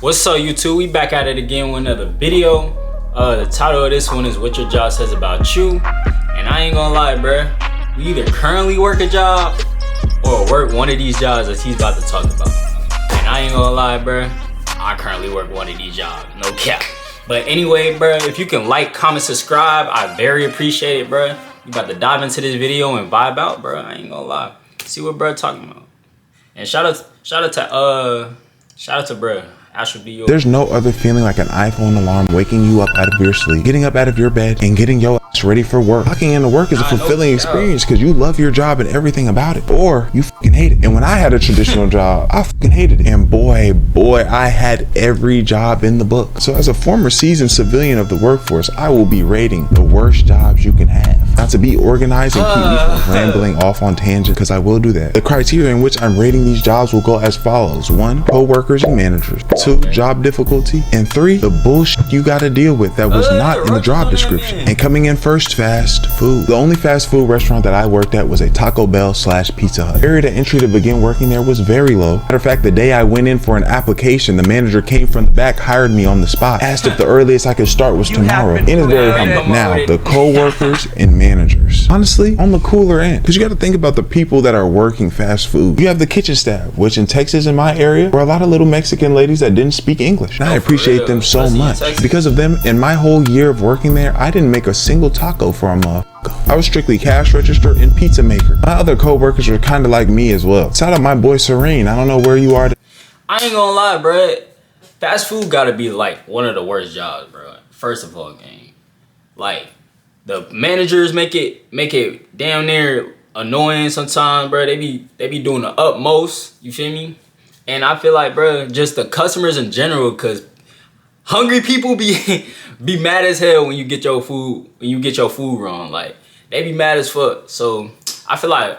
What's up, YouTube? We back at it again with another video. The title of this one is What Your Job Says About You. And I ain't gonna lie, bruh. We either currently work a job or work one of these jobs that he's about to talk about. And I ain't gonna lie, bruh. I currently work one of these jobs, no cap. But anyway, bruh, if you can like, comment, subscribe, I very appreciate it, bruh. You about to dive into this video and vibe out, bruh. I ain't gonna lie. See what bruh talking about. And shout out to bruh. I should be yours. There's no other feeling like an iPhone alarm waking you up out of your sleep, getting up out of your bed, and getting your ass ready for work. Clocking into work is a fulfilling experience because you love your job and everything about it, or you fucking hate it. And when I had a traditional job, I fucking hated it. And boy, I had every job in the book. So as a former seasoned civilian of the workforce, I will be rating the worst jobs you can have. Not to be organized and keep me from rambling off on tangents, because I will do that. The criteria in which I'm rating these jobs will go as follows: 1, co-workers and managers; 2, job difficulty; and 3, the bullshit you gotta deal with that was not in the job description. And coming in first, fast food. The only fast food restaurant that I worked at was a Taco Bell / Pizza Hut. The barrier to entry to begin working there was very low. Matter of fact, the day I went in for an application, the manager came from the back, hired me on the spot, asked if the earliest I could start was tomorrow, and it's very humble. Now, the co-workers and managers, honestly, on the cooler end, because you got to think about the people that are working fast food. You have the kitchen staff, which in Texas, in my area, were a lot of little Mexican ladies that didn't speak English. And I appreciate them so much. Because of them, in my whole year of working there, I didn't make a single taco for a motherfucker. I was strictly cash register and pizza maker. My other co-workers were kind of like me as well. Shout out my boy Serene. I don't know where you are. I ain't gonna lie, bruh. Fast food gotta be like one of the worst jobs, bro. First of all, gang. Like, the managers make it damn near annoying sometimes, bro. They be doing the utmost, you feel me? And I feel like, bro, just the customers in general, cause hungry people be mad as hell when you get your food wrong. Like, they be mad as fuck. So I feel like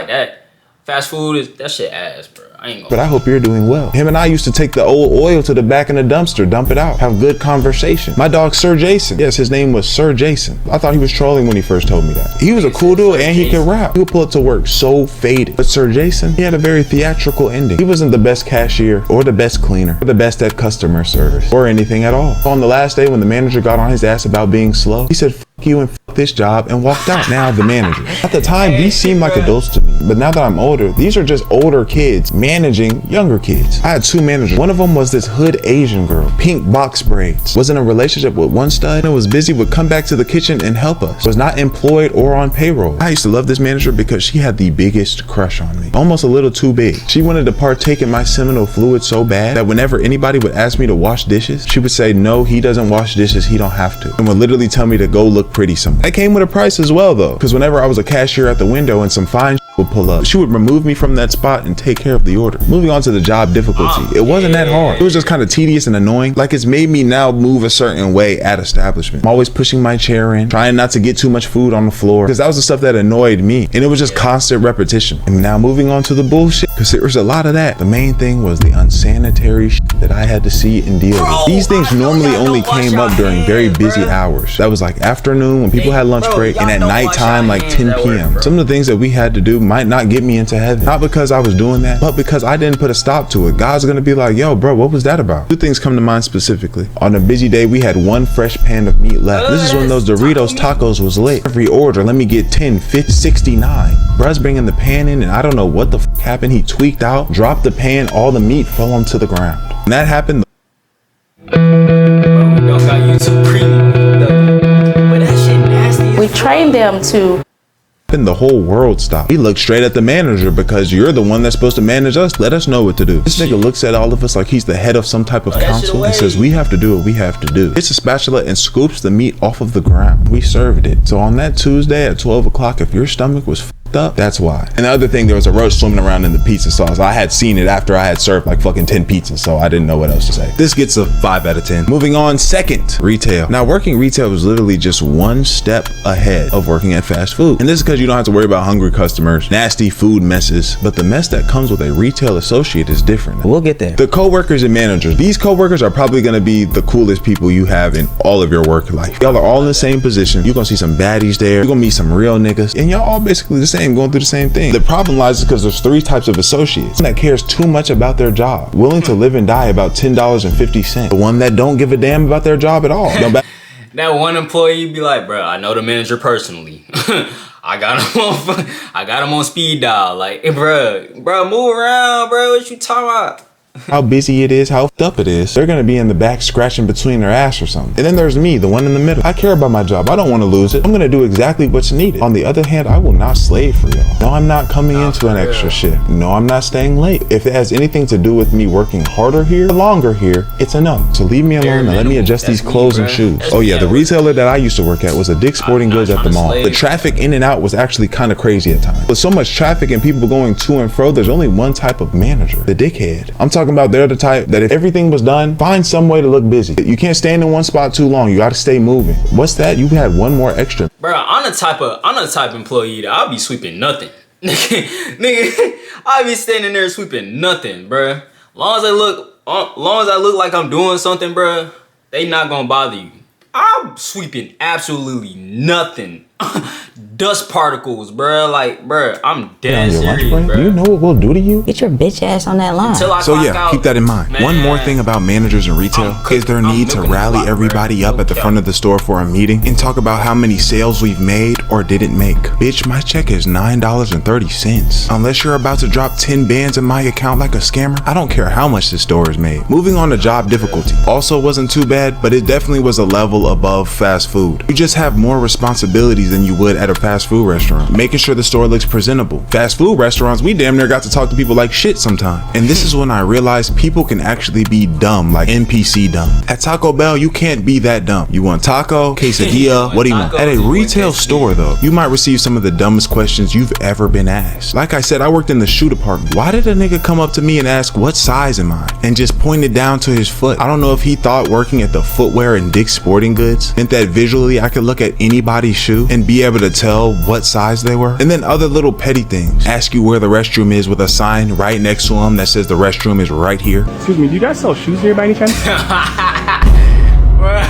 that fast food is that shit ass, bro. I ain't gonna. But I hope you're doing well. Him and I used to take the old oil to the back in the dumpster, dump it out, have good conversation. My dog Sir Jason, yes, his name was Sir Jason. I thought he was trolling when he first told me that. He was a cool dude and he could rap. He would pull up to work so faded. But Sir Jason, he had a very theatrical ending. He wasn't the best cashier or the best cleaner or the best at customer service or anything at all. On the last day when the manager got on his ass about being slow, he said, "Fuck you and fuck this job," and walked out. Now the manager. At the time, these seemed like adults to me, but now that I'm older, these are just older kids managing younger kids. I had 2 managers. One of them was this hood Asian girl, pink box braids, was in a relationship with one stud and was busy, would come back to the kitchen and help us, was not employed or on payroll. I used to love this manager because she had the biggest crush on me, almost a little too big. She wanted to partake in my seminal fluid so bad that whenever anybody would ask me to wash dishes, she would say, "No, he doesn't wash dishes, he don't have to," and would literally tell me to go look pretty somewhere. That came with a price as well though, because whenever I was a cashier at the window and some fine would pull up, she would remove me from that spot and take care of the order. Moving on to the job difficulty, it wasn't that hard. It was just kind of tedious and annoying. Like, it's made me now move a certain way at establishment. I'm always pushing my chair in, trying not to get too much food on the floor, because that was the stuff that annoyed me, and it was just constant repetition. And now moving on to the bullshit, because there was a lot of that. The main thing was the unsanitary shit that I had to see and deal with. These things normally only came up during very busy hours. That was like afternoon when people had lunch break, and at nighttime like 10 p.m. Some of the things that we had to do might not get me into heaven. Not because I was doing that, but because I didn't put a stop to it. God's gonna be like, "Yo, bro, what was that about?" 2 things come to mind specifically. On a busy day, we had 1 fresh pan of meat left. This is when those Doritos tacos was lit. Every order, let me get 10, 50, 69. Bruh's bringing the pan in, and I don't know what the fuck happened. He tweaked out, dropped the pan, all the meat fell onto the ground. When that happened, we trained them to. the whole world stopped. He looked straight at the manager, because you're the one that's supposed to manage us. Let us know what to do. This nigga looks at all of us like he's the head of some type of council and says we have to do what we have to do. Gets a spatula and scoops the meat off of the ground. We served it. So on that Tuesday at 12 o'clock, if your stomach was up, that's why. And the other thing, there was a roach swimming around in the pizza sauce. I had seen it after I had served like fucking 10 pizzas, so I didn't know what else to say. This gets a 5 out of 10. Moving on, second, retail. Now, working retail was literally just one step ahead of working at fast food. And this is because you don't have to worry about hungry customers, nasty food messes, but the mess that comes with a retail associate is different. We'll get there. The co-workers and managers. These co-workers are probably gonna be the coolest people you have in all of your work life. Y'all are all in the same position. You're gonna see some baddies there. You're gonna meet some real niggas, and y'all all basically the same same, going through the same thing. The problem lies because there's 3 types of associates. One that cares too much about their job, willing to live and die about $10.50. The one that don't give a damn about their job at all. That one employee be like, bro, I know the manager personally. I got him on speed dial. Like, bro, move around, bro. What you talking about? How busy it is, how f***ed up it is. They're gonna be in the back scratching between their ass or something. And then there's me, the one in the middle. I care about my job. I don't want to lose it. I'm gonna do exactly what's needed. On the other hand, I will not slave for y'all. No, I'm not coming into an extra shift. No, I'm not staying late. If it has anything to do with me working harder here, longer here, it's a no. So leave me alone and let me adjust these clothes and shoes. Oh yeah, the retailer that I used to work at was a Dick's Sporting Goods at the mall. The traffic in and out was actually kind of crazy at times. With so much traffic and people going to and fro, there's only one type of manager, the dickhead. I'm talking about they're the type that if everything was done, find some way to look busy. You can't stand in one spot too long. You got to stay moving. What's that? You had one more extra. Bro, I'm the type of employee that I'll be sweeping nothing. Nigga, I'll be standing there sweeping nothing, bro. Long as I look like I'm doing something, bro, they not gonna bother you. I'm sweeping absolutely nothing. Dust particles, bro. Like, bro, I'm dead serious, bro. Do you know what we'll do to you? Get your bitch ass on that line. So yeah, keep that in mind. Man, one more thing about managers in retail is their need to rally everybody up at the front of the store for a meeting and talk about how many sales we've made or didn't make. Bitch, my check is $9.30. Unless you're about to drop 10 bands in my account like a scammer, I don't care how much this store is made. Moving on to job difficulty. Also wasn't too bad, but it definitely was a level above fast food. You just have more responsibilities than you would at a fast food restaurant. Making sure the store looks presentable. Fast food restaurants, we damn near got to talk to people like shit sometimes. And this is when I realized people can actually be dumb, like NPC dumb. At Taco Bell, you can't be that dumb. You want taco, quesadilla, what do you want? At a retail store though, you might receive some of the dumbest questions you've ever been asked. Like I said, I worked in the shoe department. Why did a nigga come up to me and ask, what size am I? And just pointed down to his foot. I don't know if he thought working at the footwear and Dick's Sporting Goods meant that visually I could look at anybody's shoe and be able to tell what size they were. And then other little petty things. Ask you where the restroom is with a sign right next to them that says the restroom is right here. Excuse me, do you guys sell shoes here by any chance?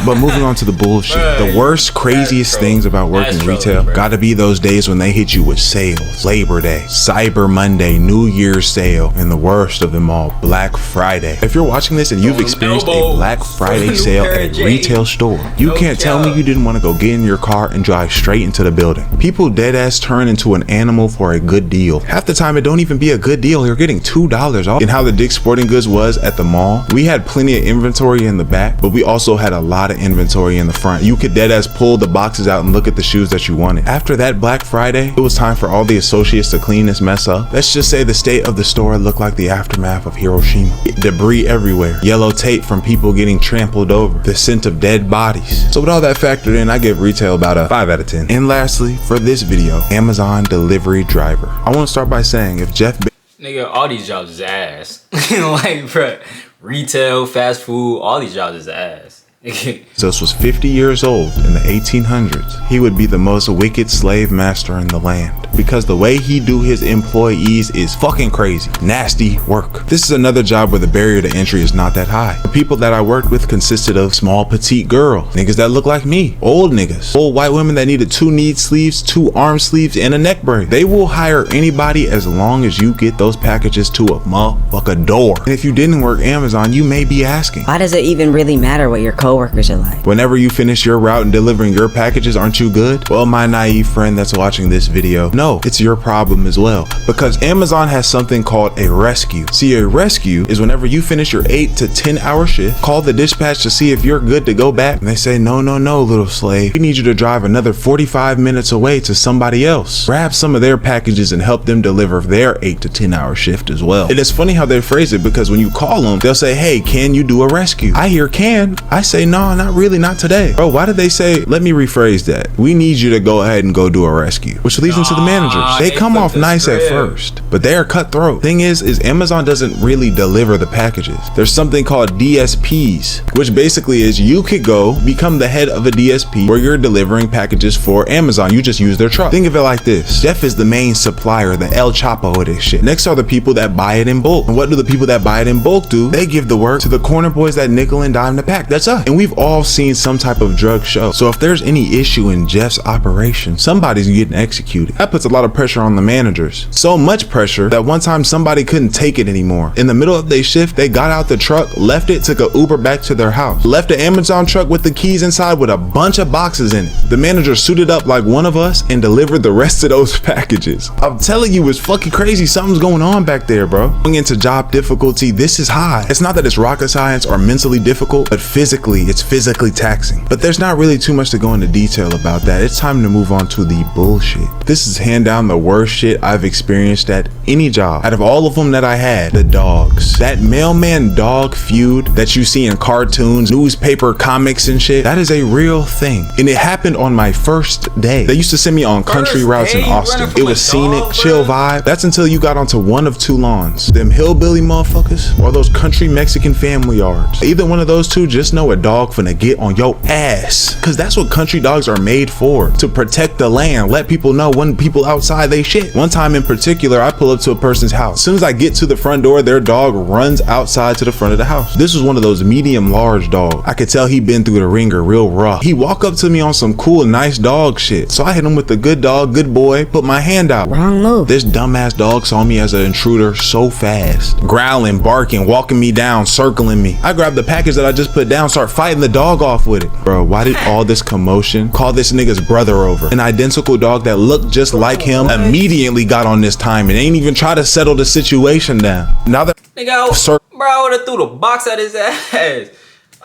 But moving on to the bullshit. The worst, craziest things about working retail gotta be those days when they hit you with sales. Labor Day, Cyber Monday, New Year's sale, and the worst of them all, Black Friday. If you're watching this and you've experienced a Black Friday sale at a retail store, you can't tell me you didn't want to go get in your car and drive straight into the building. People dead ass turn into an animal for a good deal. Half the time it don't even be a good deal. You're getting $2 off. And how the Dick's Sporting Goods was at the mall, we had plenty of inventory in the back, but we also had a lot of inventory in the front. You could dead ass pull the boxes out and look at the shoes that you wanted. After that Black Friday, it was time for all the associates to clean this mess up. Let's just say the state of the store looked like the aftermath of Hiroshima. Debris everywhere, yellow tape from people getting trampled over, the scent of dead bodies. So with all that factored in, I give retail about a 5 out of 10. And lastly, for this video, Amazon delivery driver. I want to start by saying if Jeff Nigga, all these jobs is ass. Like, bro, retail, fast food, all these jobs is ass. Bezos was 50 years old in the 1800s, he would be the most wicked slave master in the land because the way he do his employees is fucking crazy. Nasty work. This is another job where the barrier to entry is not that high. The people that I worked with consisted of small petite girls, niggas that look like me, old niggas, old white women that needed 2 knee sleeves, 2 arm sleeves, and a neck brace. They will hire anybody as long as you get those packages to a motherfucker door. And if you didn't work Amazon, you may be asking, why does it even really matter what your coworkers are like? Whenever you finish your route and delivering your packages, aren't you good? Well, my naive friend that's watching this video, no, it's your problem as well, because Amazon has something called a rescue. See, a rescue is whenever you finish your 8 to 10 hour shift, call the dispatch to see if you're good to go back, and they say, no, little slave, we need you to drive another 45 minutes away to somebody else. Grab some of their packages and help them deliver their 8 to 10 hour shift as well. And it's funny how they phrase it, because when you call them, they'll say, hey, can you do a rescue? I hear can. I say, no, not really, not today. Bro, why did they say, let me rephrase that. We need you to go ahead and go do a rescue, which leads into the managers. They come off nice at first, but they are cutthroat. Thing is Amazon doesn't really deliver the packages. There's something called DSPs, which basically is you could go become the head of a DSP where you're delivering packages for Amazon. You just use their truck. Think of it like this. Jeff is the main supplier, the El Chapo of this shit. Next are the people that buy it in bulk. And what do the people that buy it in bulk do? They give the work to the corner boys that nickel and dime the pack. That's us. And And we've all seen some type of drug show. So if there's any issue in Jeff's operation, somebody's getting executed. That puts a lot of pressure on the managers. So much pressure that one time somebody couldn't take it anymore. In the middle of their shift, they got out the truck, left it, took an Uber back to their house, left the Amazon truck with the keys inside with a bunch of boxes in it. The manager suited up like one of us and delivered the rest of those packages. I'm telling you, it's fucking crazy. Something's going on back there, bro. Going into job difficulty, this is high. It's not that it's rocket science or mentally difficult, but physically, it's physically taxing. But there's not really too much to go into detail about that. It's time to move on to the bullshit. This is hand down the worst shit I've experienced at any job. Out of all of them that I had, the dogs. That mailman dog feud that you see in cartoons, newspaper, comics and shit, that is a real thing. And it happened on my first day. They used to send me on country routes in Austin. It was scenic, chill vibe. That's until you got onto one of two lawns. Them hillbilly motherfuckers or those country Mexican family yards. Either one of those two, just know a dog finna get on your ass. Cause that's what country dogs are made for. To protect the land. Let people know when people outside they shit. One time in particular, I pull up to a person's house. As soon as I get to the front door, their dog runs outside to the front of the house. This was one of those medium large dogs. I could tell he'd been through the ringer real rough. He walked up to me on some cool, nice dog shit. So I hit him with the good dog, good boy, put my hand out. Wrong move. This dumbass dog saw me as an intruder so fast. Growling, barking, walking me down, circling me. I grabbed the package that I just put down, start fighting the dog off with it. Bro, why did all this commotion? Call this nigga's brother over. An identical dog that looked just like him immediately got on this time and ain't even try to settle the situation down. Now that Nigga, bro, I would've threw the box at his ass.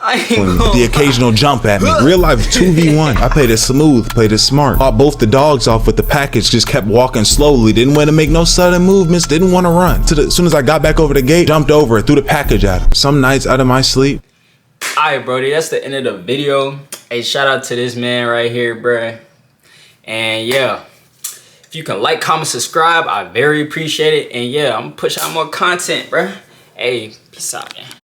I ain't the occasional jump at me. Real life 2v1. I played it smooth, played it smart. Fought both the dogs off with the package, just kept walking slowly. Didn't want to make no sudden movements, didn't want to run. As soon as I got back over the gate, jumped over it, threw the package at him. Some nights out of my sleep. Alright, Brody, that's the end of the video. Hey, shout out to this man right here, bruh. And yeah, if you can like, comment, subscribe, I very appreciate it. And yeah, I'm gonna push out more content, bruh. Hey, peace out, man.